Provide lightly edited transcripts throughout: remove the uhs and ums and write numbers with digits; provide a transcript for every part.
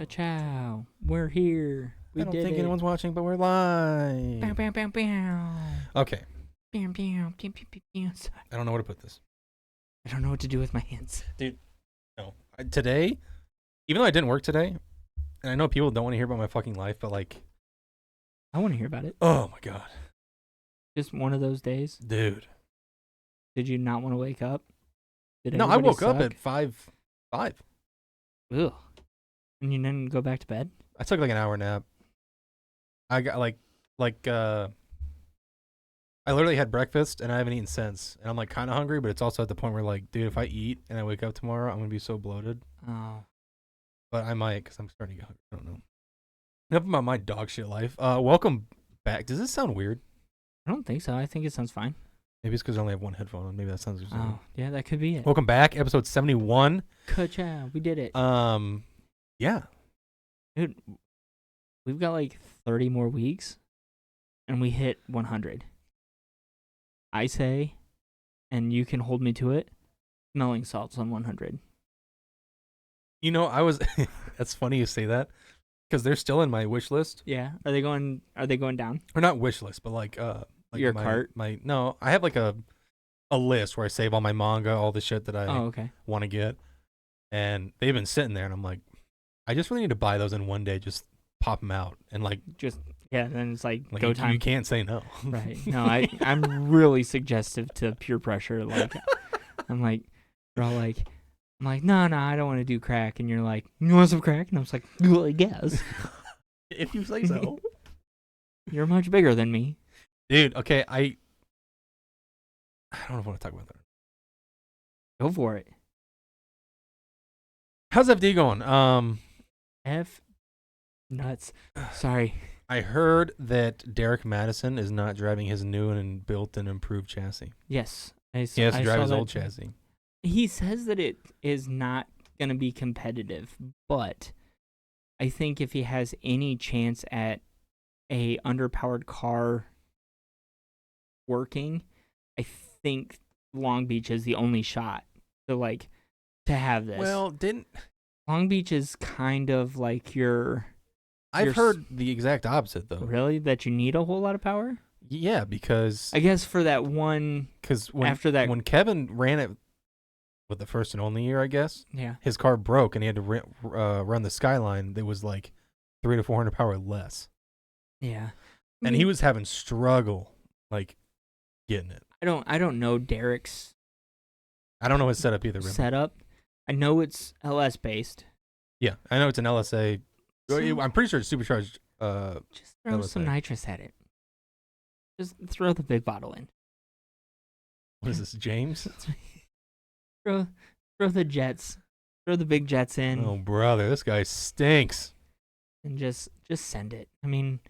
Ciao. We're here. We I don't did think it. anyone's watching, but we're live. Bow, bow, bow, bow. Okay. Bow, bow, bow, bow, bow, bow. I don't know where to put this. I don't know what to do with my hands. No. Today, even though I didn't work today, and I know people don't want to hear about my fucking life, but like, I want to hear about it. oh my God. Just one of those days. Dude. Did you not want to wake up? Did No, I everybody woke up suck? at 5. Ugh. And you didn't go back to bed? I took like an hour nap. I got I literally had breakfast and I haven't eaten since. And I'm like kind of hungry, but it's also at the point where like, dude, if I eat and I wake up tomorrow, I'm going to be so bloated. Oh. But I might because I'm starting to get hungry. I don't know. Enough about my dog shit life. Welcome back. Does this sound weird? I don't think so. I think it sounds fine. Maybe it's because I only have one headphone on. Maybe that sounds weird. Oh, yeah, that could be it. Welcome back, episode 71. Ciao. We did it. Yeah. Dude, we've got like 30 more weeks, and we hit 100. I say, and you can hold me to it, smelling salts on 100. You know, that's funny you say that because they're still in my wish list. Yeah. Are they going down? Or not wish list, but like Your cart? No, I have like a list where I save all my manga, all the shit that I okay. want to get. And they've been sitting there and I'm like, I just really need to buy those in one day, just pop them out and like Then it's like go you, time. You can't say no. Right. No, I'm really suggestive to peer pressure. Like I'm like, no, I don't want to do crack. And you're like, you want some crack? And I was like, well, I guess. If you say so. You're much bigger than me. Dude, okay, I don't know if I want to talk about that. Go for it. How's FD going? F nuts. Sorry. I heard that Derek Madison is not driving his new and built and improved chassis. Yes. He has to drive his old chassis. He says that it is not going to be competitive, but I think if he has any chance at a underpowered car working, I think Long Beach is the only shot to have this. Well, Long Beach is kind of like I've heard the exact opposite though. Really? That you need a whole lot of power? Yeah, because I guess for that one. Because when Kevin ran it with the first and only year, I guess. Yeah. His car broke and he had to run the Skyline. That was like 300 to 400 power less. Yeah. And he was having struggle like getting it. I don't know Derek's. I don't know his setup either. Really. Setup. I know it's LS based. Yeah, I know it's an LSA. So, I'm pretty sure it's supercharged. Just throw some nitrous at it. Just throw the big bottle in. What is this, James? throw the jets. Throw the big jets in. Oh, brother, this guy stinks. And just send it. I mean,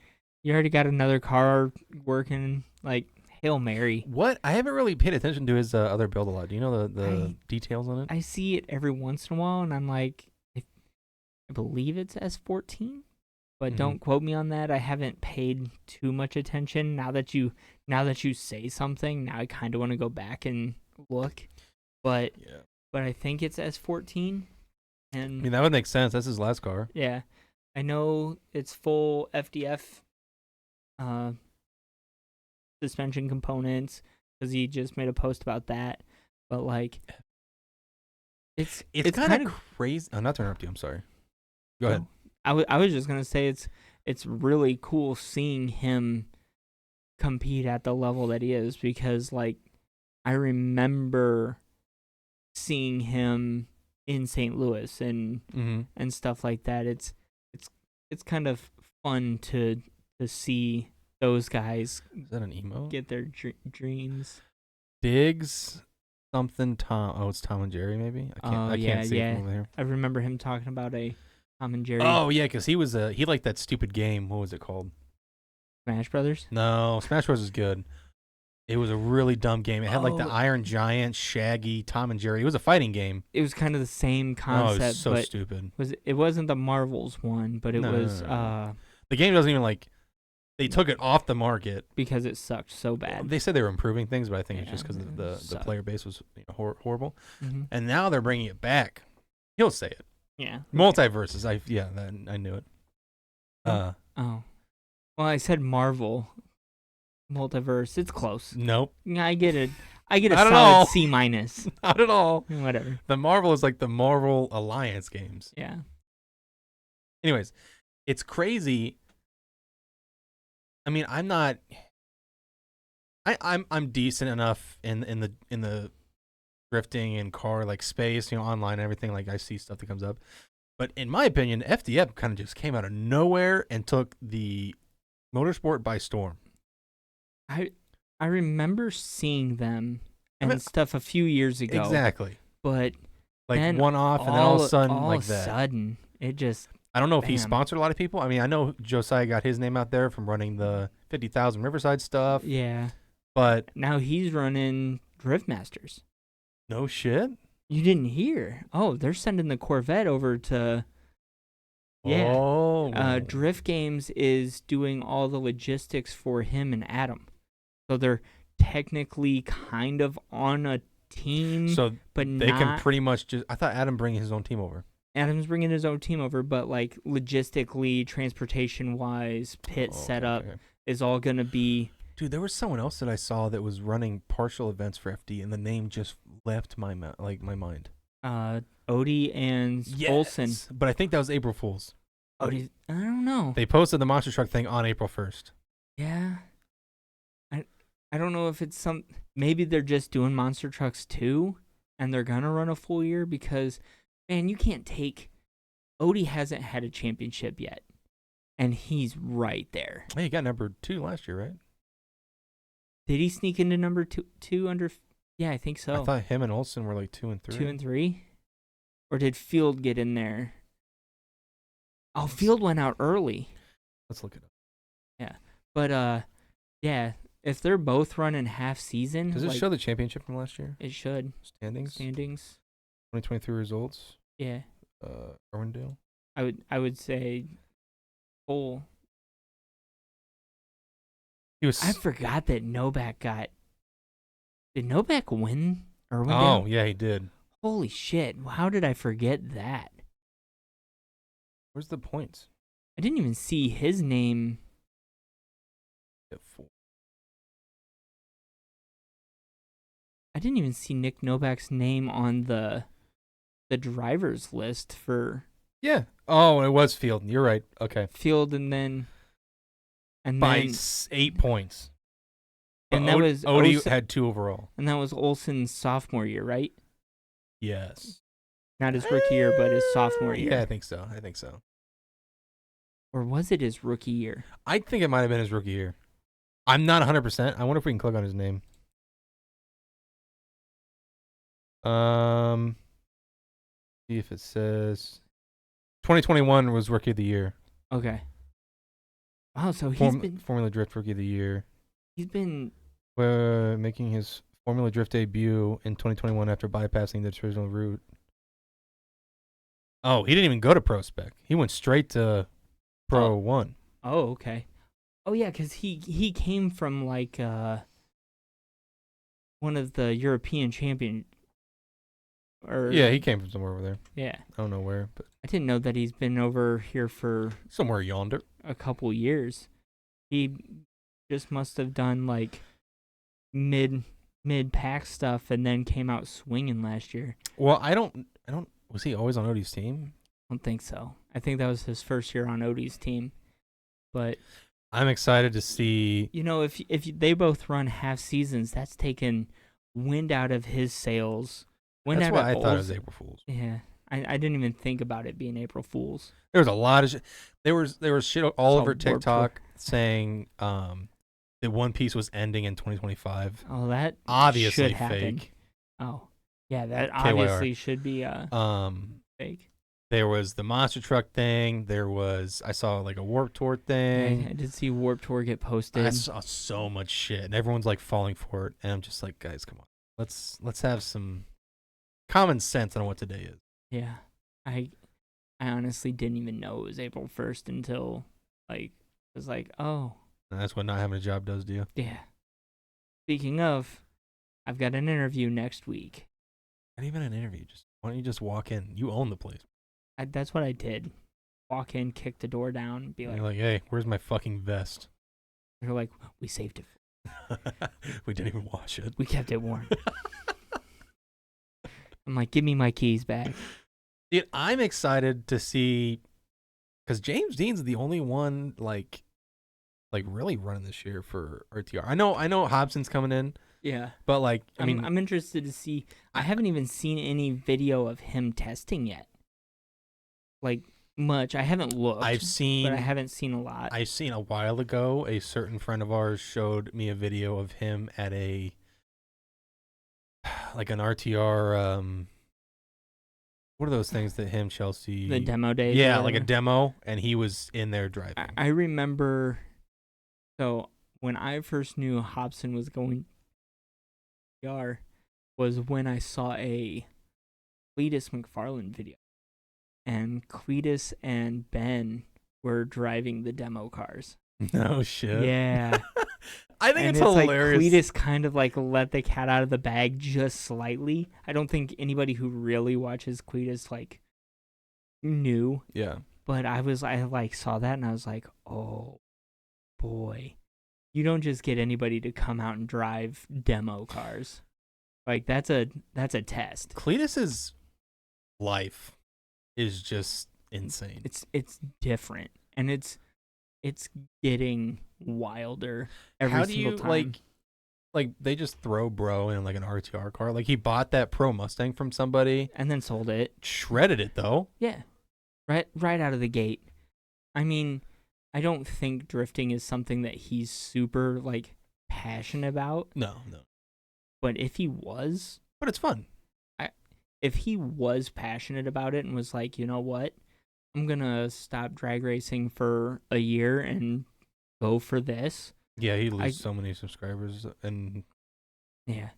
you already got another car working. Like, Hail Mary. What? I haven't really paid attention to his other build a lot. Do you know the details on it? I see it every once in a while, and I'm like, I believe it's S14, but don't quote me on that. I haven't paid too much attention. Now that you say something, now I kind of want to go back and look. But I think it's S14. And I mean, that would make sense. That's his last car. Yeah. I know it's full FDF suspension components because he just made a post about that. But like, it's kind of crazy. I'm not to interrupt you. I'm sorry. Go ahead. I was just gonna say it's really cool seeing him compete at the level that he is, because like I remember seeing him in St. Louis and stuff like that. It's kind of fun to see those guys. Is that an emo? Get their dreams. Diggs something Tom. Oh, it's Tom and Jerry maybe. I can't see it from over here. I remember him talking about a Tom and Jerry. Oh yeah, because he liked that stupid game. What was it called? Smash Brothers? No, Smash Bros is good. It was a really dumb game. It had like the Iron Giant, Shaggy, Tom and Jerry. It was a fighting game. It was kind of the same concept. Oh, it was so but stupid. It wasn't the Marvels one, but it was. No. The game doesn't even like. They took it off the market because it sucked so bad. They said they were improving things, but I think it's just because the player base was horrible. And now they're bringing it back. He'll say it. Yeah. Multiverses. I knew it. Oh. Well, I said Marvel multiverse. It's close. Nope. Yeah, I get it. I get a Not at solid all. C minus. Not at all. Whatever. The Marvel is like the Marvel Alliance games. Yeah. Anyways, it's crazy. I mean, I'm not. I'm decent enough in the drifting and car like space, online and everything. Like I see stuff that comes up, but in my opinion, FDF kind of just came out of nowhere and took the motorsport by storm. I remember seeing them and I mean, stuff a few years ago. Exactly. But Like then one off, and then all of a sudden, all like of a that. sudden, it just. I don't know if he Bam. sponsored a lot of people. I mean, I know Josiah got his name out there from running the 50,000 Riverside stuff. Yeah. But now he's running Drift Masters. No shit. You didn't hear? Oh, they're sending the Corvette over to. Yeah. Oh. Drift Games is doing all the logistics for him and Adam. So they're technically kind of on a team. So but they can pretty much just. I thought Adam bringing his own team over. Adam's bringing his own team over, but like logistically, transportation-wise, pit setup is all going to be. Dude, there was someone else that I saw that was running partial events for FD, and the name just left my mind. Odie and Olsen. But I think that was April Fool's. Odie, I don't know. They posted the monster truck thing on April 1st. Yeah. I don't know if it's maybe they're just doing monster trucks too, and they're gonna run a full year because, man, you can't take. Odie hasn't had a championship yet, and he's right there. Hey, he got number 2 last year, right? Did he sneak into number two under? Yeah, I think so. I thought him and Olsen were like 2 and 3. 2 and 3, or did Field get in there? Oh, Field went out early. Let's look it up. Yeah, but yeah, if they're both running half season, does it show the championship from last year? It should. Standings. 2023 results. Yeah. Irwindale. I would say, Cole. I forgot that Novak got. Did Novak win Irwindale? Oh yeah, he did. Holy shit! How did I forget that? Where's the points? I didn't even see his name. I didn't even see Nick Novak's name on the drivers list for. Yeah. Oh, it was Field. You're right. Okay. Field and then. By 8 points. And that was Odie had 2 overall. And that was Olsen's sophomore year, right? Yes. Not his rookie year, but his sophomore year. Yeah, I think so. Or was it his rookie year? I think it might have been his rookie year. I'm not 100%. I wonder if we can click on his name. See if it says 2021 was rookie of the year. Okay. Wow, so he's been Formula Drift rookie of the year. He's been making his Formula Drift debut in 2021 after bypassing the traditional route. Oh, he didn't even go to Pro Spec. He went straight to Pro 1. Oh, okay. Oh yeah, because he came from like one of the European champion. Yeah, he came from somewhere over there. Yeah. I don't know where, but I didn't know that he's been over here for somewhere yonder. A couple years. He just must have done like mid pack stuff and then came out swinging last year. Well, I don't. Was he always on Odie's team? I don't think so. I think that was his first year on Odie's team. But I'm excited to see. If they both run half seasons, that's taken wind out of his sails. That's why I thought it was April Fool's. Yeah, I didn't even think about it being April Fool's. There was a lot of there was shit all over TikTok saying that One Piece was ending in 2025. Oh, that obviously should happen. fake. Oh, yeah, that KYR. obviously should be fake. There was the monster truck thing. I saw like a Warped Tour thing. I did see Warped Tour get posted. I saw so much shit, and everyone's like falling for it. And I'm just like, guys, come on, let's have some common sense on what today is. Yeah, I honestly didn't even know it was April 1st until it was like, oh. And that's what not having a job does to you. Yeah. Speaking of, I've got an interview next week. Not even an interview. Why don't you just walk in? You own the place. That's what I did. Walk in, kick the door down, be And like, you're like, hey, where's my fucking vest? they're like, we saved it. We didn't even wash it. We kept it warm. I'm like, give me my keys back. Dude, I'm excited to see, because James Dean's the only one like really running this year for RTR. I know Hobson's coming in, Yeah. but like I mean, I'm interested to see. I haven't even seen any video of him testing yet. Like much. I haven't looked. I've seen, but I haven't seen a lot. I've seen a while ago. A certain friend of ours showed me a video of him at a like an RTR. What are those things that him Chelsea? The demo days. Yeah, like a demo, and he was in there driving. I remember. So when I first knew Hobson was going RTR was when I saw a Cletus McFarland video. And Cletus and Ben were driving the demo cars. No shit. Yeah. I think and it's hilarious. Like Cletus kind of like let the cat out of the bag just slightly. I don't think anybody who really watches Cletus like knew. Yeah. But I like saw that and I was like, oh boy. You don't just get anybody to come out and drive demo cars. Like that's a test. Cletus's life is just insane. It's different and it's getting wilder every How do single you time. like they just throw bro in like an RTR car? Like he bought that Pro Mustang from somebody and then sold it. Shredded it though. Yeah. Right out of the gate. I mean, I don't think drifting is something that he's super like passionate about. No. But if he was, But it's fun. if he was passionate about it and was like, you know what, I'm gonna stop drag racing for a year and go for this. Yeah, he loses so many subscribers and yeah.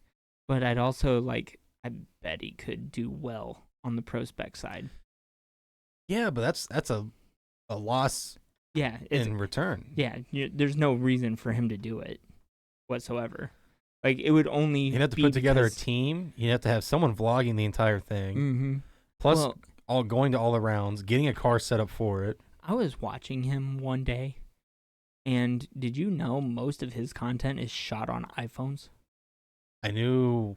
But I'd also like, I bet he could do well on the pro spec side. yeah, but that's a loss Yeah, in return. yeah. There's no reason for him to do it whatsoever. Like it would only. You'd have to put together a team. You'd have to have someone vlogging the entire thing. Mm-hmm. Plus, all going to all arounds, getting a car set up for it. I was watching him one day, and did you know most of his content is shot on iPhones? I knew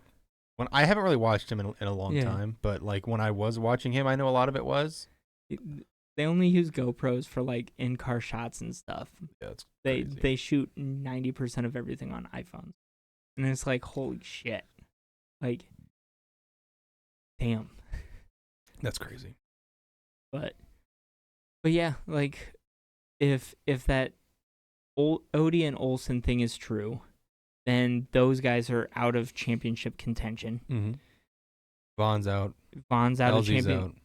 when I haven't really watched him in a long time, but like when I was watching him, I know a lot of it was. They only use GoPros for like in-car shots and stuff. Yeah, it's they shoot 90% of everything on iPhones, and it's like holy shit, like damn. That's crazy. But yeah, like if that Odie and Olsen thing is true, then those guys are out of championship contention. Mm-hmm. Vaughn's out. Vaughn's out of LZ's champion. out.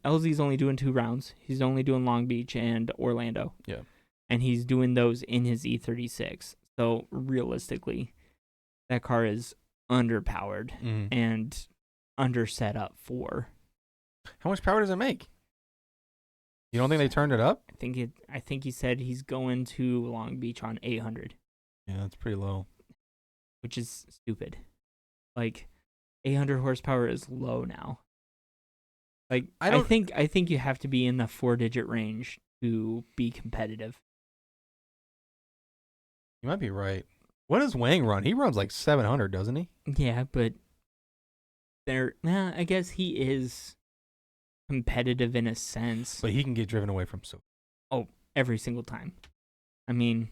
LZ's only doing 2 rounds. He's only doing Long Beach and Orlando. Yeah. And he's doing those in his E36. So realistically, that car is underpowered and under set up for. How much power does it make? You don't think they turned it up? I think he said he's going to Long Beach on 800. Yeah, that's pretty low. Which is stupid. Like 800 horsepower is low now. Like I think you have to be in the 4-digit range to be competitive. You might be right. What does Wang run? He runs like 700, doesn't he? Yeah, but I guess he is competitive in a sense. But he can get driven away from so. Oh, every single time. I mean,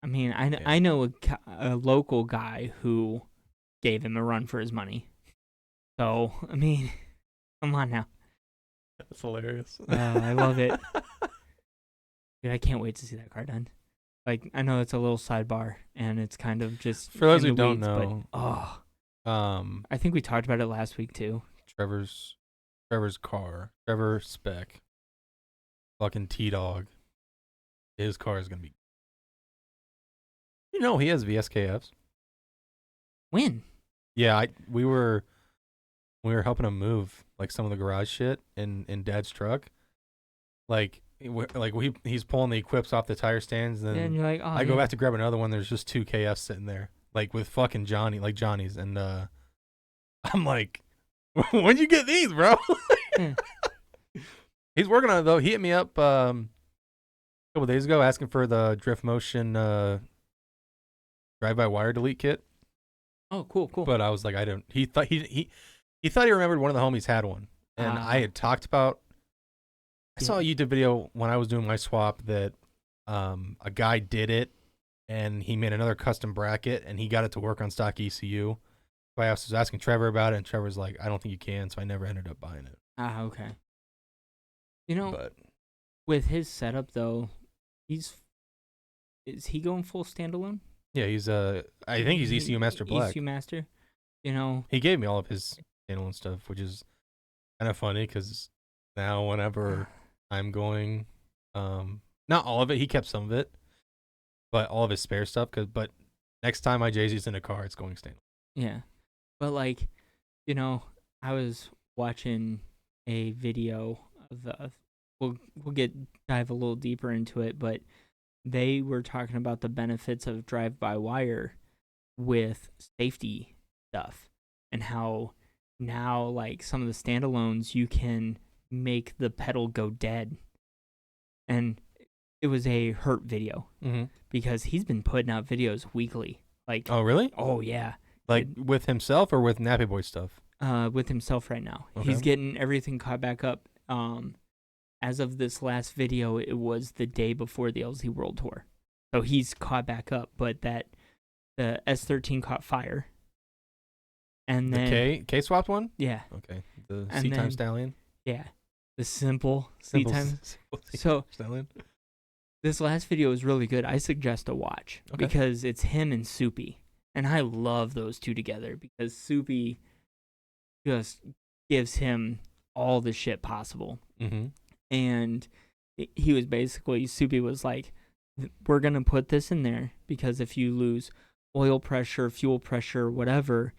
I know a local guy who gave him a run for his money. So, I mean, come on now. That's hilarious. I love it. Dude, I can't wait to see that car done. Like, I know it's a little sidebar, and it's kind of just for those in who the don't weeds, know. But, I think we talked about it last week too. Trevor's car, Trevor Spec, fucking T-Dog. His car is gonna be. You know he has VSKFs. When? Yeah, we were helping him move like some of the garage shit in Dad's truck. He's pulling the equips off the tire stands, and then you're like, I go back to grab another one. There's just 2 KFs sitting there, like with fucking Johnny's, and I'm like, when'd you get these, bro? He's working on it though. He hit me up a couple days ago asking for the Drift Motion drive-by-wire delete kit. Oh, cool. But I was like, I don't. He thought he thought he remembered one of the homies had one, and I had talked about. I saw a YouTube video when I was doing my swap that a guy did it, and he made another custom bracket, and he got it to work on stock ECU. So I was asking Trevor about it, and Trevor's like, I don't think you can, so I never ended up buying it. Okay. You know, But with his setup though, is he going full standalone? yeah, he's I think he's ECU Master Black. ECU Master. You know, He gave me all of his standalone stuff, which is kind of funny because now whenever I'm going, not all of it, he kept some of it, but all of his spare stuff. But next time my Jay-Z's in a car, it's going standalone. yeah. But like, you know, I was watching a video of we'll dive a little deeper into it, but they were talking about the benefits of drive-by-wire with safety stuff and how now like some of the standalones you can make the pedal go dead. And it was a Hurt video because he's been putting out videos weekly. Like, oh really? Oh yeah, like with himself or with Nappy Boy stuff? With himself right now. Okay. He's getting everything caught back up. As of this last video, it was the day before the LZ World Tour, so he's caught back up. But the S13 caught fire, and then the K swapped one. Yeah. Okay. The And C then- times stallion. Yeah, the simple C times. So stallion. this last video is really good. I suggest a watch Okay. because it's him and Soupy, and I love those two together because Soupy just gives him all the shit possible. Mm-hmm. And he was basically, Soupy was like, we're going to put this in there because if you lose oil pressure, fuel pressure, whatever,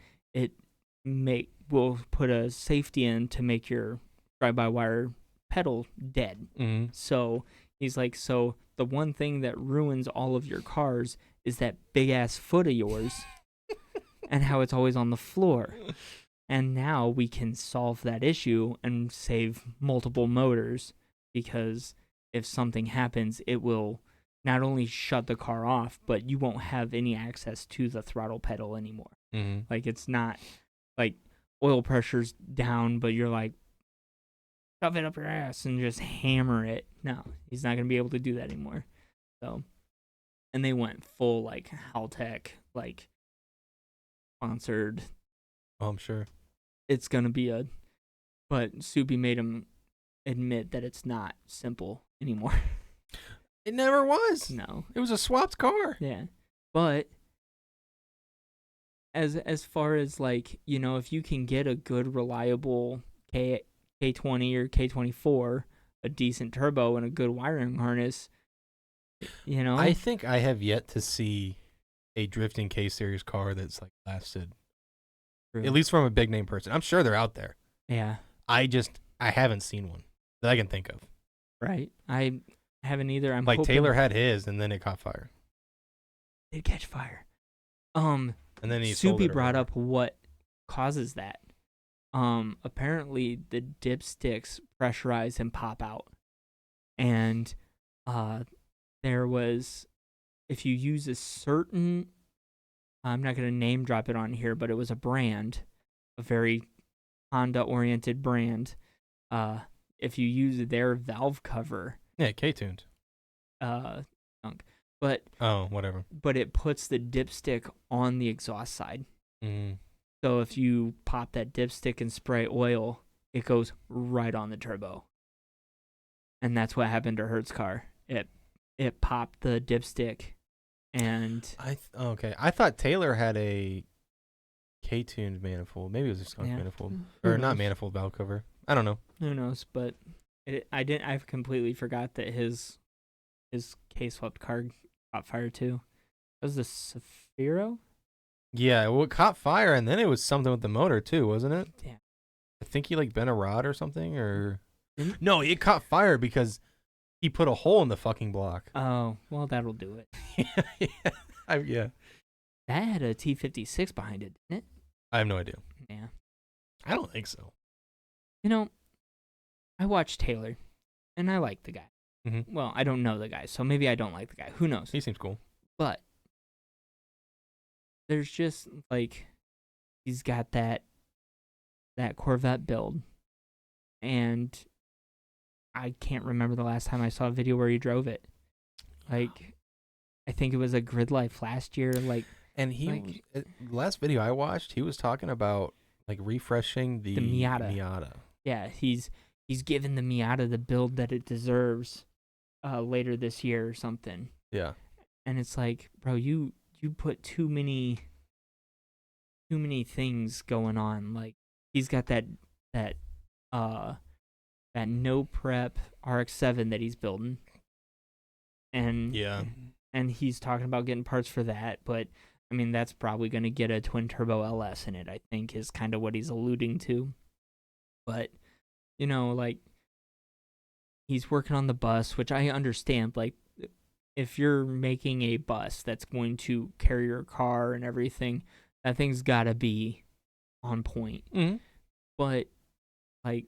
we'll put a safety in to make your drive-by-wire pedal dead. Mm-hmm. So he's like, so the one thing that ruins all of your cars is that big-ass foot of yours and how it's always on the floor. And now we can solve that issue and save multiple motors because if something happens, it will not only shut the car off, but you won't have any access to the throttle pedal anymore. Mm-hmm. Like, it's not like oil pressure's down, but you're like, shove it up your ass and just hammer it. No, he's not going to be able to do that anymore. So, and they went full, like, Haltech, like, sponsored. Oh, I'm sure. It's going to be but Soupy made him admit that it's not simple anymore. It never was. No. It was a swapped car. Yeah. But as far as, like, you know, if you can get a good, reliable K20 or K24, a decent turbo and a good wiring harness, you know. I think I have yet to see a drifting K series car that's like lasted. True. At least from a big name person. I'm sure they're out there. Yeah. I haven't seen one that I can think of. Right. I haven't either. I'm like hoping Taylor had his and then it caught fire. It catch fire. And then he Soupy brought up what causes that. Apparently the dipsticks pressurize and pop out. And there was, if you use a certain, I'm not going to name drop it on here, but it was a brand, a very Honda-oriented brand. If you use their valve cover, yeah, K-tuned. But whatever. But it puts the dipstick on the exhaust side. Mm. So if you pop that dipstick and spray oil, it goes right on the turbo. And that's what happened to Hertz car. It popped the dipstick, and okay. I thought Taylor had a K-tuned manifold. Maybe it was a skunk manifold, or not manifold valve cover. I don't know. Who knows? But I completely forgot that his K-swept car caught fire too. Was the Safiro? Yeah, well, it caught fire, and then it was something with the motor too, wasn't it? Yeah. I think he like bent a rod or something, or no, it caught fire because he put a hole in the fucking block. Oh, well, that'll do it. Yeah. That had a T56 behind it, didn't it? I have no idea. Yeah. I don't think so. You know, I watched Taylor. and I like the guy. Mm-hmm. Well, I don't know the guy, so maybe I don't like the guy. Who knows? He seems cool. But there's just like he's got that Corvette build, and I can't remember the last time I saw a video where he drove it. Like, I think it was a Grid Life last year. Like, and the last video I watched, he was talking about like refreshing the Miata. Yeah, he's given the Miata the build that it deserves later this year or something. Yeah. And it's like, bro, you put too many things going on. Like, he's got that no prep RX-7 that he's building. And yeah. And he's talking about getting parts for that, but I mean that's probably going to get a twin turbo LS in it, I think is kind of what he's alluding to. But like he's working on the bus, which I understand. Like, if you're making a bus that's going to carry your car and everything, that thing's got to be on point. Mm-hmm. But like,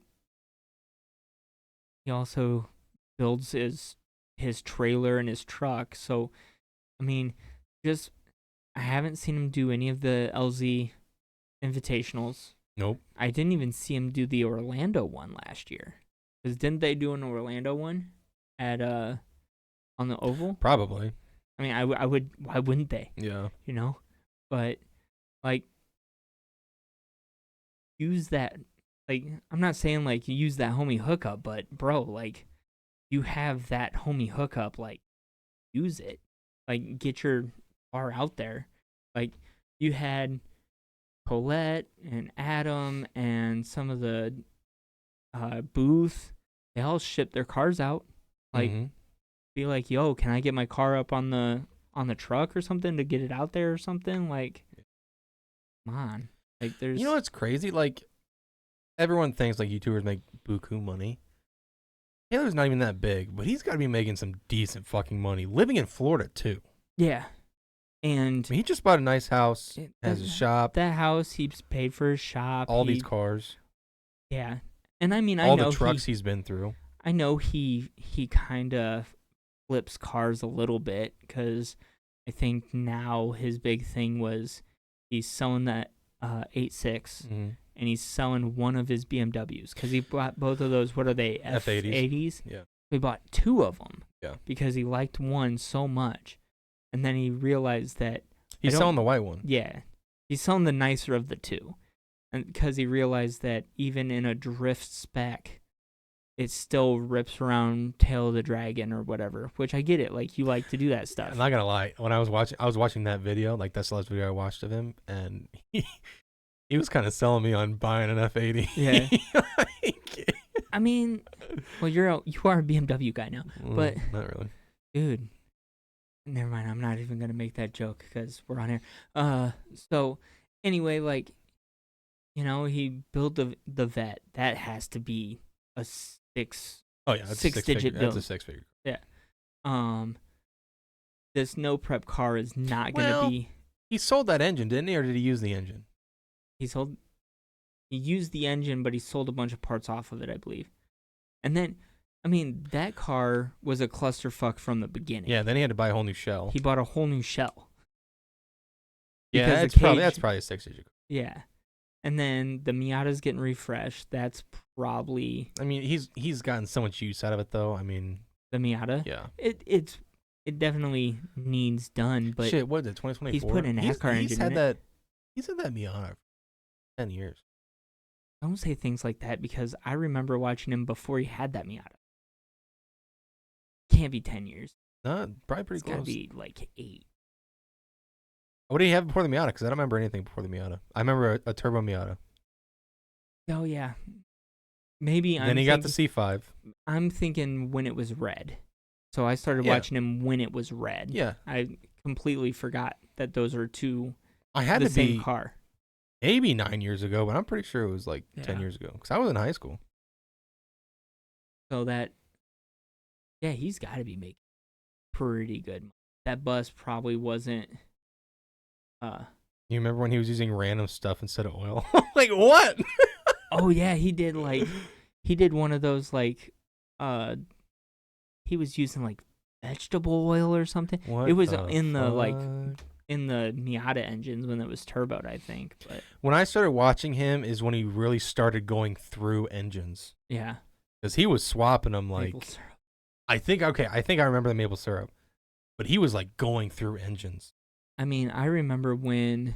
he also builds his trailer and his truck. So, I mean, I haven't seen him do any of the LZ invitationals. Nope. I didn't even see him do the Orlando one last year. Because didn't they do an Orlando one at on the oval? Probably. I mean, I would. Why wouldn't they? Yeah. But like, use that. Like, I'm not saying like you use that homie hookup, but bro, like, you have that homie hookup. Like, use it. Like, get your car out there. Like, you had Colette and Adam and some of the booth. They all shipped their cars out. Like, be like, yo, can I get my car up on the truck or something to get it out there or something? Like, come on. Like, there's. You know what's crazy? Like, everyone thinks like YouTubers make buku money. Taylor's not even that big, but he's got to be making some decent fucking money. Living in Florida too. Yeah, and I mean, he just bought a nice house, has a shop. That house, he's paid for his shop. All these cars. Yeah, and I mean, I all know the trucks he's been through. I know he kind of flips cars a little bit because I think now his big thing was he's selling that 8.6 and he's selling one of his BMWs because he bought both of those. What are they? F80s? Yeah. He bought two of them. Yeah. Because he liked one so much. And then he realized that he's selling the white one. Yeah. He's selling the nicer of the two. And because he realized that even in a drift spec, it still rips around Tail of the Dragon or whatever, which I get it. Like, you like to do that stuff. I'm not gonna lie. When I was watching that video, like that's the last video I watched of him, and he was kind of selling me on buying an F80. Yeah. I mean, well, you are a BMW guy now, but not really, dude. Never mind. I'm not even gonna make that joke because we're on here. So anyway, like, he built the vet. That has to be a six. Oh yeah, that's six-digit build. That's a six-figure. Yeah. This no prep car is not gonna be. He sold that engine, didn't he, or did he use the engine? He used the engine, but he sold a bunch of parts off of it, I believe. And then, I mean, that car was a clusterfuck from the beginning. Yeah, then he had to buy a whole new shell. He bought a whole new shell. Yeah, that's probably a 6-digit. Yeah. And then the Miata's getting refreshed. That's probably. I mean, he's gotten so much use out of it, though. I mean, the Miata. Yeah. It definitely needs done, but shit. What is it? 2024. He's put an NASCAR engine in it. He's had that Miata for 10 years. Don't say things like that because I remember watching him before he had that Miata. Can't be 10 years. No, probably pretty close. It's gotta be like 8. What did he have before the Miata? Because I don't remember anything before the Miata. I remember a turbo Miata. Oh, yeah. Maybe. Then he got the C5. I'm thinking when it was red. So I started watching him when it was red. Yeah. I completely forgot that those are two. I had the to same be car. Maybe 9 years ago, but I'm pretty sure it was like 10 years ago because I was in high school. So he's got to be making pretty good money. That bus probably wasn't. You remember when he was using random stuff instead of oil? Like what? Oh yeah, he did one of those like he was using like vegetable oil or something. What It was the in the like fuck? in the Miata engines when it was turboed, I think. But When I started watching him is when he really started going through engines. yeah, Because he was swapping them like maple syrup. I think I remember the maple syrup. But he was like going through engines. I mean, I remember when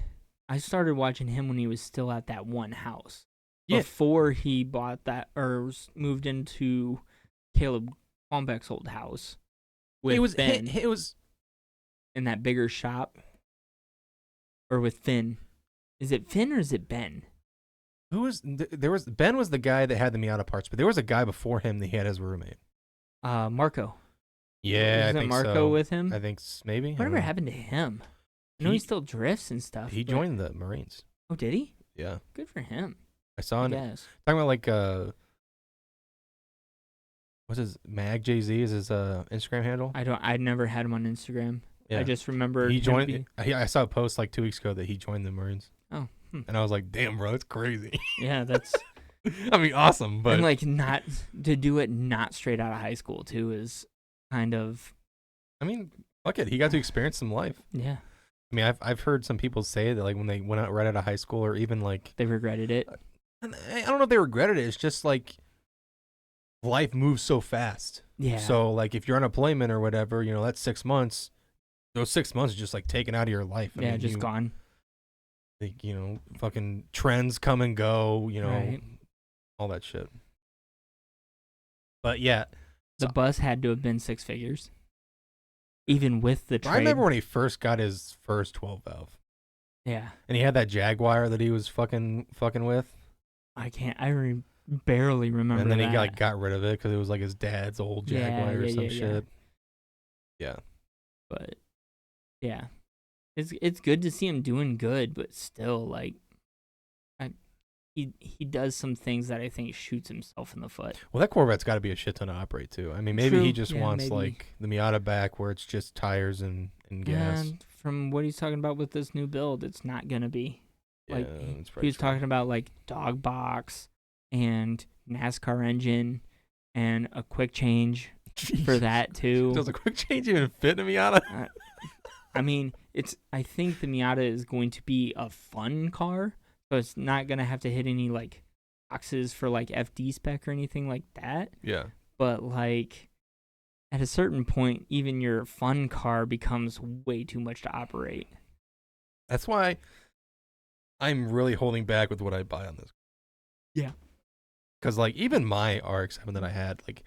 I started watching him when he was still at that one house. Yeah. Before he bought that or moved into Caleb Quambeck's old house with Ben it was in that bigger shop. Or with Finn. Is it Finn or is it Ben? there was Ben was the guy that had the Miata parts, but there was a guy before him that he had as a roommate. Marco. Yeah, I Isn't think Marco so. with him? I think maybe. Whatever happened to him? I know he still drifts and stuff. He but- joined the Marines. Oh, did he? Yeah, Good for him. I saw I him. guess. Talking about like what's his Mag JZ is his Instagram handle. I never had him on Instagram. Yeah. I just remember He him joined. being- I saw a post like 2 weeks ago that he joined the Marines, Oh, and I was like, "Damn, bro, that's crazy." yeah, that's I mean, awesome, but and like not to do it not straight out of high school too is kind of I mean, fuck it. He got to experience some life. yeah. I mean, I've heard some people say that like when they went out right out of high school or even like They regretted it. and I don't know if they regretted it. It's just like life moves so fast. Yeah. So like if you're on deployment or whatever, you know, that's 6 months. Those 6 months are just like taken out of your life. I yeah, mean, just gone. like, you know, fucking trends come and go, you know, Right. all that shit. But yeah, The bus had to have been 6 figures. Even with the trade. I remember when he first got his first 12 valve. Yeah. And he had that Jaguar that he was fucking with. I barely remember And then that. he got rid of it because it was like his dad's old Jaguar or some shit. Yeah. But yeah, it's good to see him doing good, but still, like, he does some things that I think shoots himself in the foot. Well, that Corvette's got to be a shit ton to operate too. I mean, maybe he True. just Yeah, wants maybe. like the Miata back where it's just tires and gas. And from what he's talking about with this new build, it's not gonna be like yeah, it's he probably was true. talking about like dog box and NASCAR engine and a quick change for that too. Does a quick change even fit in a Miata? I mean, I think the Miata is going to be a fun car, so it's not gonna have to hit any like boxes for like FD spec or anything like that. Yeah. But like at a certain point, even your fun car becomes way too much to operate. That's why I'm really holding back with what I buy on this. Yeah. Because like even my RX-7 that I had, like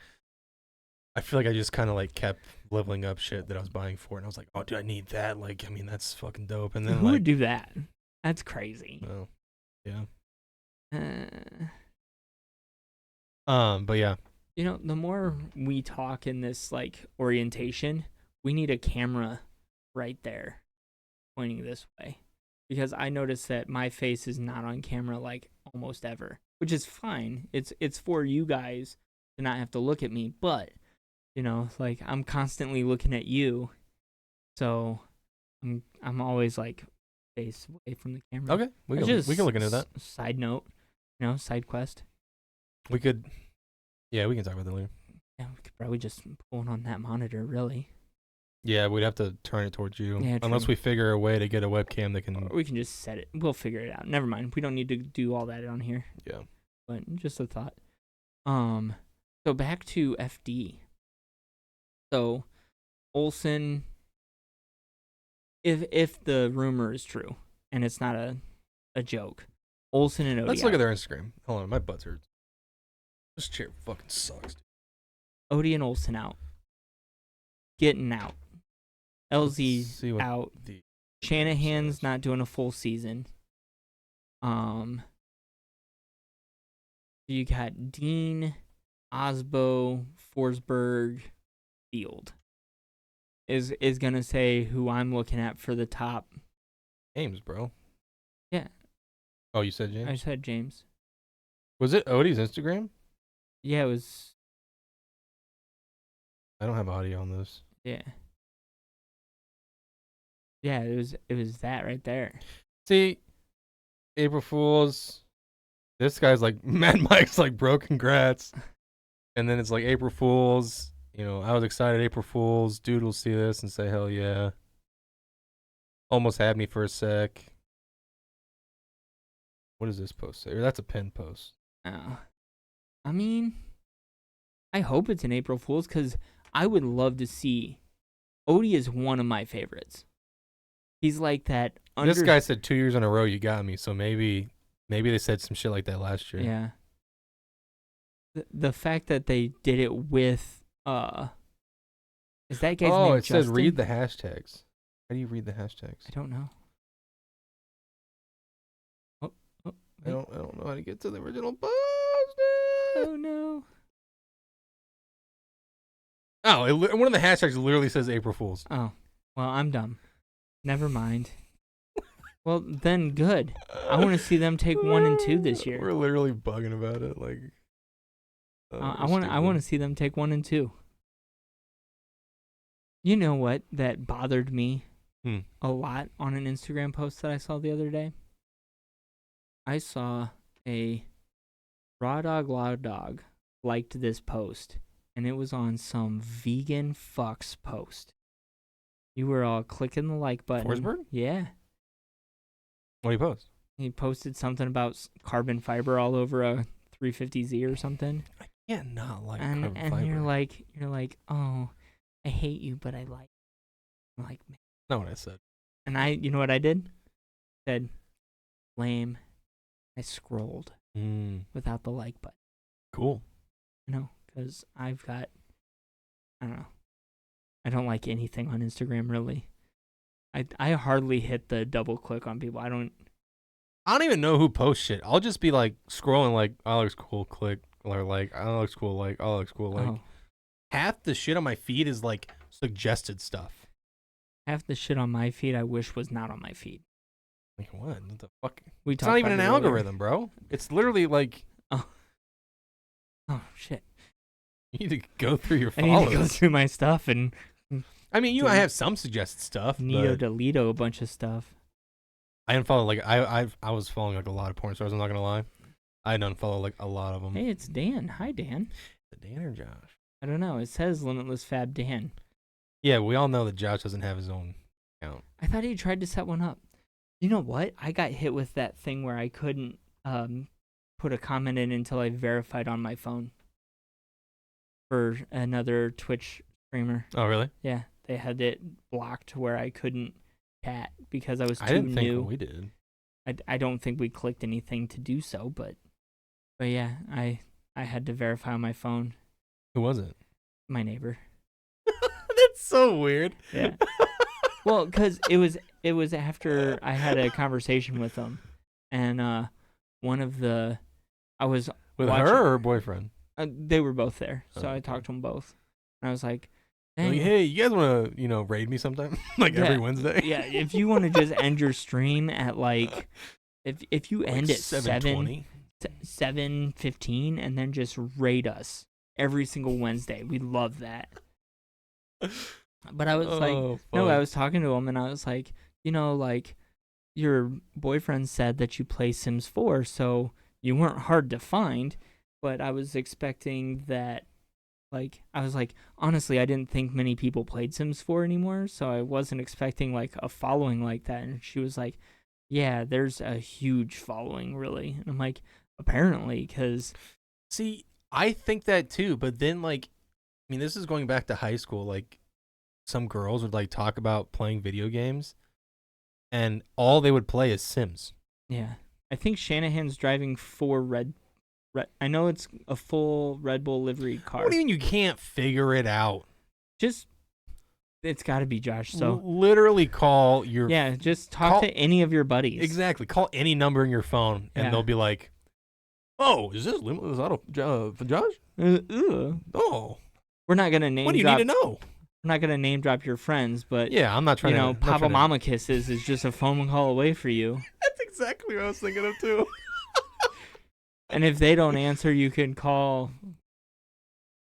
I feel like I just kind of like kept leveling up shit that I was buying for, and I was like, oh, do I need that? Like, I mean, that's fucking dope. And then Who like, would do that? That's crazy. well, yeah. But yeah, You know, the more we talk in this like orientation, we need a camera right there pointing this way. Because I noticed that my face is not on camera like almost ever, which is fine. It's for you guys to not have to look at me, but you know, like I'm constantly looking at you. So I'm always like face away from the camera. okay, we That's can look into that. Side note, you know, side quest. We could, yeah, we can talk about that later. Yeah, we could probably just pull it on that monitor, really. Yeah, we'd have to turn it towards you, Yeah, unless true. we figure a way to get a webcam that can. Or we can just set it. We'll figure it out. Never mind. We don't need to do all that on here. Yeah. But just a thought. So back to FD. So Olsen, if the rumor is true and it's not a joke, Olsen and Odie. Let's look at their Instagram. Hold on, my butt hurts. This chair fucking sucks. Odie and Olsen out. Getting out. Let's see LZ what out. the Shanahan's says. not doing a full season. You got Dean, Osbo, Forsberg, Field. Is gonna say who I'm looking at for the top. James, bro. Yeah. Oh, you said James? I said James. Was it Odie's Instagram? Yeah, it was. I don't have audio on this. Yeah. Yeah, it was that right there. See, April Fools. This guy's like, Mad Mike's like, bro, congrats. And then it's like April Fools. I was excited. April Fools. Dude will see this and say, hell yeah. Almost had me for a sec. What does this post say? Or that's a pinned post. Oh. I mean, I hope it's an April Fool's because I would love to see. Odie is one of my favorites. He's like that. This guy said 2 years in a row you got me, so maybe they said some shit like that last year. Yeah. The fact that they did it with is that guy's name Oh, it Justin? says read the hashtags. How do you read the hashtags? I don't know. I don't know how to get to the original post. Oh no. Oh, one of the hashtags literally says April Fools. Oh, well, I'm dumb. Never mind. Well, then good. I want to see them take 1 and 2 this year. We're literally bugging about it, like. I want to see them take 1 and 2. You know what that bothered me a lot on an Instagram post that I saw the other day? I saw a Raw Dog Loud Dog liked this post, and it was on some vegan fucks post. You were all clicking the like button. Forsberg? Yeah. What do you post? He posted something about carbon fiber all over a 350Z or something. I can't not like and carbon fiber. You're like, oh, I hate you, but I like. I'm like, man. Not what I said. And you know what I did? Said, lame. I scrolled without the like button. Cool. Because I've got, I don't know. I don't like anything on Instagram, really. I hardly hit the double click on people. I don't even know who posts shit. I'll just be like scrolling like, oh, looks cool, click. Or like, oh, looks cool, like, oh, looks cool, like. Oh. Half the shit on my feed is like suggested stuff. Half the shit on my feed I wish was not on my feed. Like what? What the fuck? It's not even an algorithm, bro. It's literally like. Oh shit. You need to go through your follows. I need to go through my stuff and. I mean, I have some suggested stuff. Delito a bunch of stuff. I unfollowed like I was following like a lot of porn stars. I'm not gonna lie. I unfollowed like a lot of them. Hey, it's Dan. Hi, Dan. Is it Dan or Josh? I don't know. It says Limitless Fab Dan. Yeah, we all know that Josh doesn't have his own account. I thought he tried to set one up. You know what? I got hit with that thing where I couldn't put a comment in until I verified on my phone for another Twitch streamer. Oh, really? Yeah, they had it blocked where I couldn't chat because I was too new. I didn't think we did. I don't think we clicked anything to do so, but yeah, I had to verify on my phone. Who was it? My neighbor. That's so weird. Yeah. Well, because it was after I had a conversation with him, and one of the I was with watching, her or her boyfriend. They were both there, so I talked to them both. And I was like, hey, you guys want to raid me sometime, like every Wednesday? Yeah, if you want to just end your stream at like, if you end at 7:15 and then just raid us every single Wednesday, we'd love that. But I was I was talking to him and I was like, like your boyfriend said that you play Sims 4, so you weren't hard to find, but I was expecting that, like, I was like, honestly, I didn't think many people played Sims 4 anymore, so I wasn't expecting like a following like that. And she was like, yeah, there's a huge following, really. And I'm like, apparently, because see, I think that too, but then like, I mean, this is going back to high school, like some girls would like talk about playing video games and all they would play is Sims. Yeah. I think Shanahan's driving 4 red. I know it's a full Red Bull livery car. What do you mean you can't figure it out? It's got to be Josh. So literally call your just talk to any of your buddies. Exactly. Call any number in your phone, and they'll be like, "Oh, is this Limitless Auto for Josh? Oh, we're not gonna name. What do you need to know? I'm not gonna name drop your friends, but yeah, I'm not trying to. Papa Mama Kisses is just a phone call away for you. That's exactly what I was thinking of too. And if they don't answer, you can call.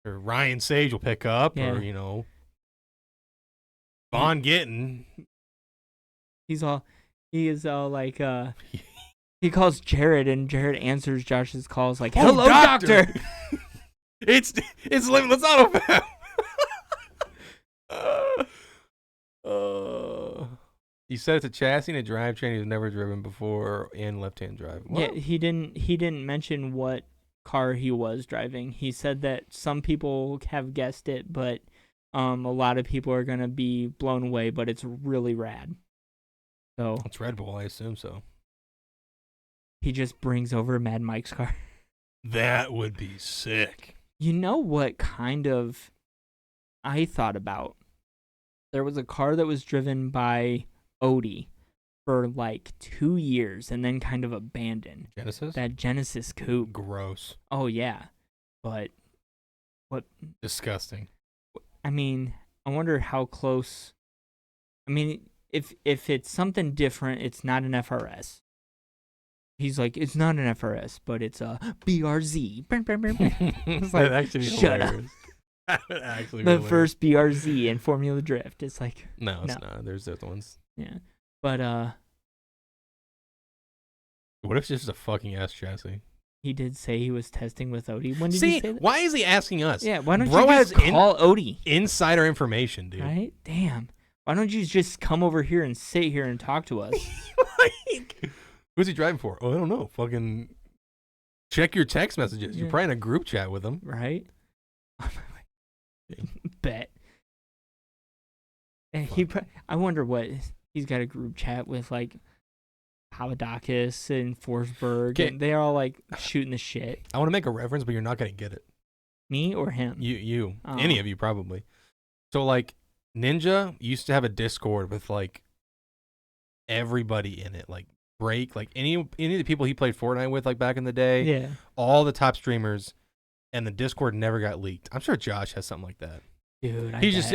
Or Ryan Sage will pick up, or Vaughn Gittin. He is all like he calls Jared, and Jared answers Josh's calls like, "Hello, doctor." It's Limitless Auto Fab. You said it's a chassis and a drivetrain he's never driven before and left-hand drive. Yeah, he didn't mention what car he was driving. He said that some people have guessed it, but a lot of people are gonna be blown away. But it's really rad. So It's Red Bull, I assume so. he just brings over Mad Mike's car. That would be sick. You know what kind of I thought about? There was a car that was driven by Odie for like 2 years and then kind of abandoned. Genesis? That Genesis coupe. Gross. Oh yeah. But what Disgusting. I mean, I wonder how close. I mean, if it's something different, it's not an FRS. He's like, it's not an FRS, but it's a BRZ. It's like, That'd actually be shut up. hilarious. That would actually be The hilarious. first BRZ in Formula Drift. It's like, No, it's not. There's the other ones. yeah. But What if it's just a fucking ass chassis? he did say he was testing with Odie. When did he say that? Why is he asking us? Yeah, why don't Bro you just has call Odie? Insider information, dude. Right? Damn. Why don't you just come over here and sit here and talk to us? Like, who's he driving for? Oh, I don't know. Fucking check your text messages. Yeah. You're probably in a group chat with him. Right? Bet. And I wonder what he's got a group chat with, like Papadakis and Forsberg, Okay. and they're all like shooting the shit. I want to make a reference, but you're not gonna get it. Me or him? You, Oh. any of you probably. So like, Ninja used to have a Discord with like everybody in it, like Break, like any of the people he played Fortnite with, like back in the day. Yeah. All the top streamers, and the Discord never got leaked. I'm sure Josh has something like that. Dude, He's just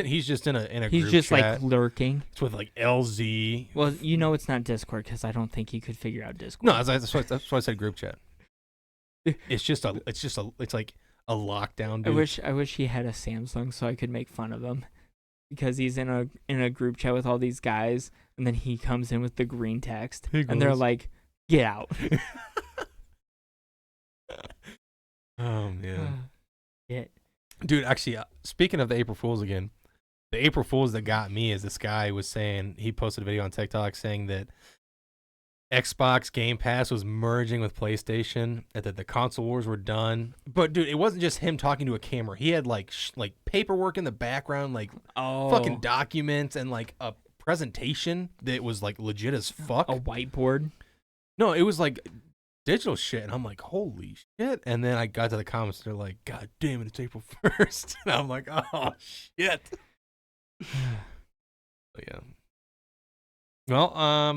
in a he's group just chat. like lurking. It's with like LZ. Well, you know it's not Discord because I don't think he could figure out Discord. No, that's why I said group chat. It's like a lockdown, dude. I wish he had a Samsung so I could make fun of him because he's in a group chat with all these guys and then he comes in with the green text Hey, and they're guys. like, "Get out." Oh man. Yeah. Dude, actually, speaking of the April Fools again, the April Fools that got me is this guy was saying, he posted a video on TikTok saying that Xbox Game Pass was merging with PlayStation, and that the console wars were done. But dude, it wasn't just him talking to a camera. He had like paperwork in the background, like fucking documents and like a presentation that was like legit as fuck. A whiteboard. No, it was like digital shit, and I'm like, holy shit. And then I got to the comments, and they're like, God damn it, it's April 1st. And I'm like, oh shit. But yeah. Well, I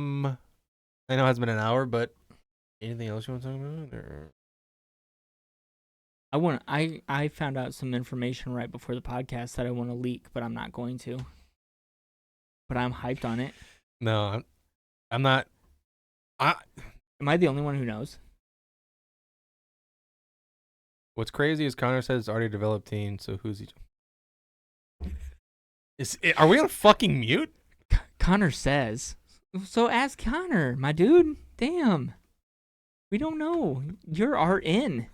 know it has been an hour, but anything else you want to talk about? Or? I found out some information right before the podcast that I want to leak, but I'm not going to. But I'm hyped on it. No, I'm not. Am I the only one who knows? What's crazy is Connor says it's already a developed team, so who's he? Are we on fucking mute? Connor says. So ask Connor, my dude. Damn. We don't know. You're our in.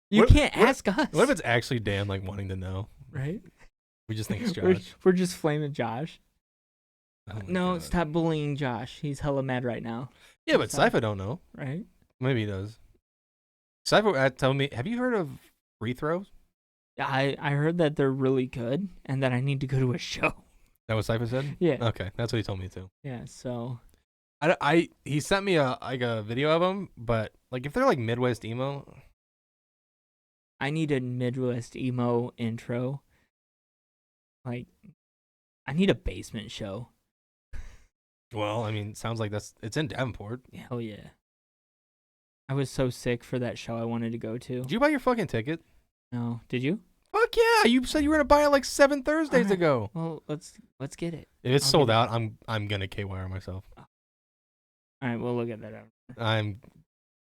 You can't ask us. What if it's actually Dan, like, wanting to know? Right? We just think it's Josh. We're just flaming Josh. Oh my No, God. stop bullying Josh. He's hella mad right now. Yeah, but Sypha don't know. Right? Maybe he does. Sypha told me, have you heard of free throws? I heard that they're really good and that I need to go to a show. That what Sypha said? Yeah. Okay, that's what he told me too. Yeah, so He sent me a video of them, but like if they're like Midwest emo, I need a Midwest emo intro. Like, I need a basement show. well, I mean, sounds like it's in Davenport. Hell yeah. I was so sick for that show I wanted to go to. Did you buy your fucking ticket? No, did you? Fuck yeah! You said you were gonna buy it like 7 Thursdays Alright. ago. Well, let's get it. If it's I'll sold get it. out, I'm gonna KYR myself. All right, we'll look at that out. I'm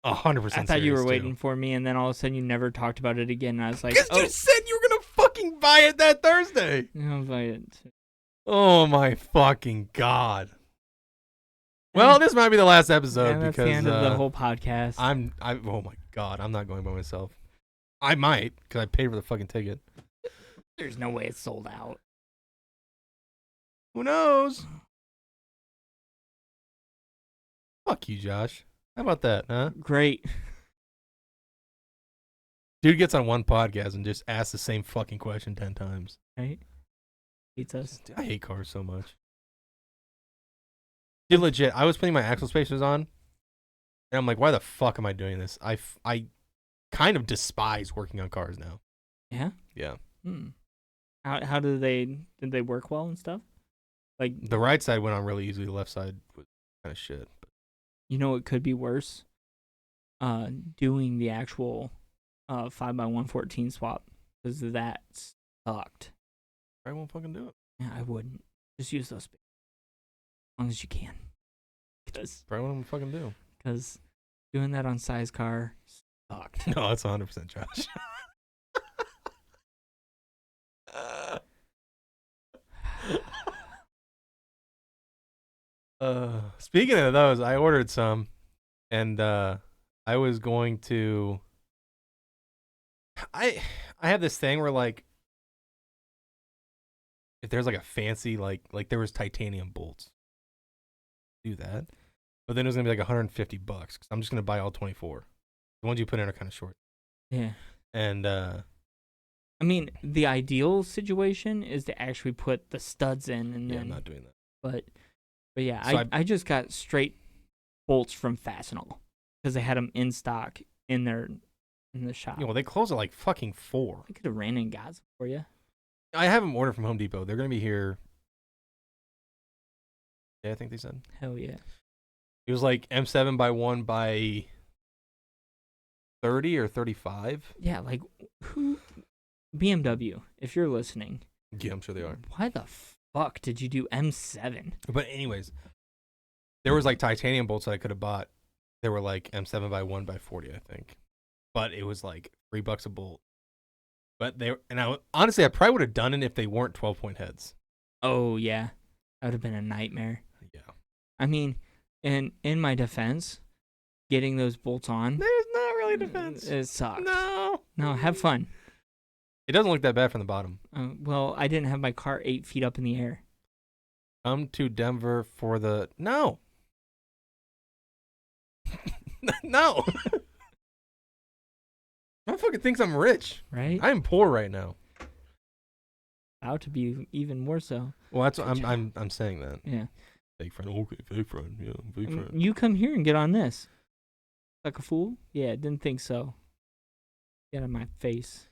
100%. I thought you were waiting for me, and then all of a sudden you never talked about it again. And I was like, because you said you were gonna fucking buy it that Thursday. I'll buy it. Oh my fucking god. Well, this might be the last episode And that's because the end of the whole podcast. oh my god, I'm not going by myself. I might because I paid for the fucking ticket. There's no way it's sold out. Who knows? Fuck you, Josh. How about that, huh? Great. Dude gets on one podcast and just asks the same fucking question 10 times. Right? Beats us. Dude, I hate cars so much. Dude, legit, I was putting my axle spacers on, and I'm like, why the fuck am I doing this? I kind of despise working on cars now. Yeah? Yeah. How did they work well and stuff? Like, The right side went on really easily. The left side was kind of shit. But you know, it could be worse. Doing the actual 5x114 swap, because that sucked. I won't fucking do it. Yeah, I wouldn't. Just use those as long as you can. Probably won't fucking do. Because doing that on size car sucked. No, that's 100% Josh. Speaking of those, I ordered some, and I was going to. I have this thing where like, if there's like a fancy like there was titanium bolts, do that, but then it was gonna be like $150 because I'm just gonna buy all 24. The ones you put in are kind of short. Yeah. And I mean, the ideal situation is to actually put the studs in, and yeah, then. I'm not doing that. But yeah, So I just got straight bolts from Fastenal because they had them in stock in the shop. Yeah, well, they close at like fucking 4. I could have ran and got some for you. I have them ordered from Home Depot. They're gonna be here. Yeah, I think they said. Hell yeah. It was like M7 by 1 by 30 or 35. Yeah, like who? BMW, if you're listening. Yeah, I'm sure they are. Why the fuck did you do M7? But anyways, there was like titanium bolts that I could have bought. They were like M7 by 1 by 40, I think. But it was like $3 a bolt. But honestly, I probably would have done it if they weren't 12-point heads. Oh yeah, that would have been a nightmare. Yeah. I mean, in my defense, getting those bolts on. There's not really defense. It sucks. No, have fun. It doesn't look that bad from the bottom. Well, I didn't have my car 8 feet up in the air. Come to Denver for the no. No. Motherfucker thinks I'm rich. Right? I'm poor right now. About to be even more so. Well, that's what I'm saying that. Yeah. Fake friend. Okay, fake friend. Yeah, fake friend. You come here and get on this. Like a fool? Yeah, didn't think so. Get out of my face.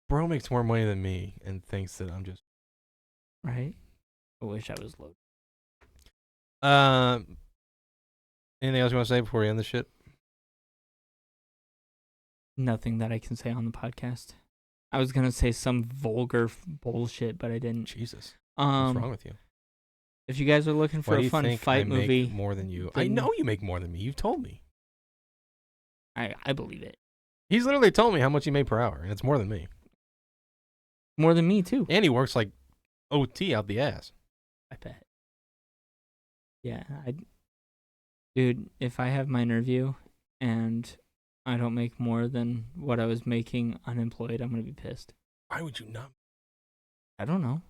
Bro makes more money than me and thinks that I'm just Right? I wish I was low. Anything else you want to say before we end this shit? Nothing that I can say on the podcast. I was gonna say some vulgar bullshit, but I didn't. Jesus. What's wrong with you? If you guys are looking for Why do a you fun think fight I make movie, more than you. I know you make more than me. You've told me. I believe it. He's literally told me how much he made per hour, and it's more than me. More than me too. And he works like OT out the ass. I bet. Yeah, dude, if I have my interview and I don't make more than what I was making unemployed, I'm gonna be pissed. Why would you not? I don't know.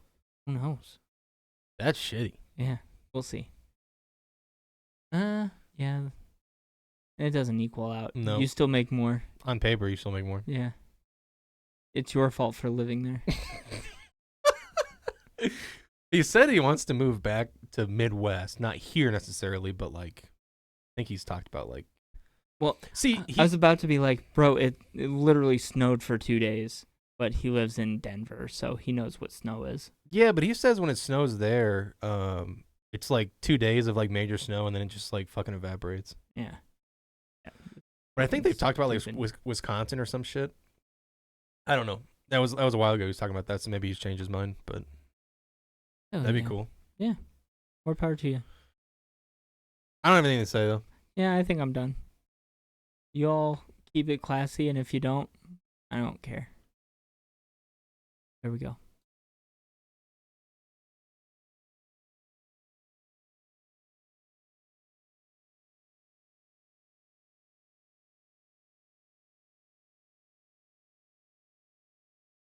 Who knows? That's shitty. Yeah, we'll see. Yeah. It doesn't equal out. No. You still make more. On paper, you still make more. Yeah. It's your fault for living there. He said he wants to move back to Midwest, not here necessarily, but like, I think he's talked about like. Well, see, I was about to be like, bro, it literally snowed for 2 days, but he lives in Denver, so he knows what snow is. Yeah, but he says when it snows there, it's like 2 days of like major snow, and then it just like fucking evaporates. Yeah. But I think they've talked about like Stupid. Wisconsin or some shit. I don't know. That was a while ago. He was talking about that, so maybe he's changed his mind. But Oh, that'd yeah. be cool. Yeah. More power to you. I don't have anything to say though. Yeah, I think I'm done. You all keep it classy, and if you don't, I don't care. There we go.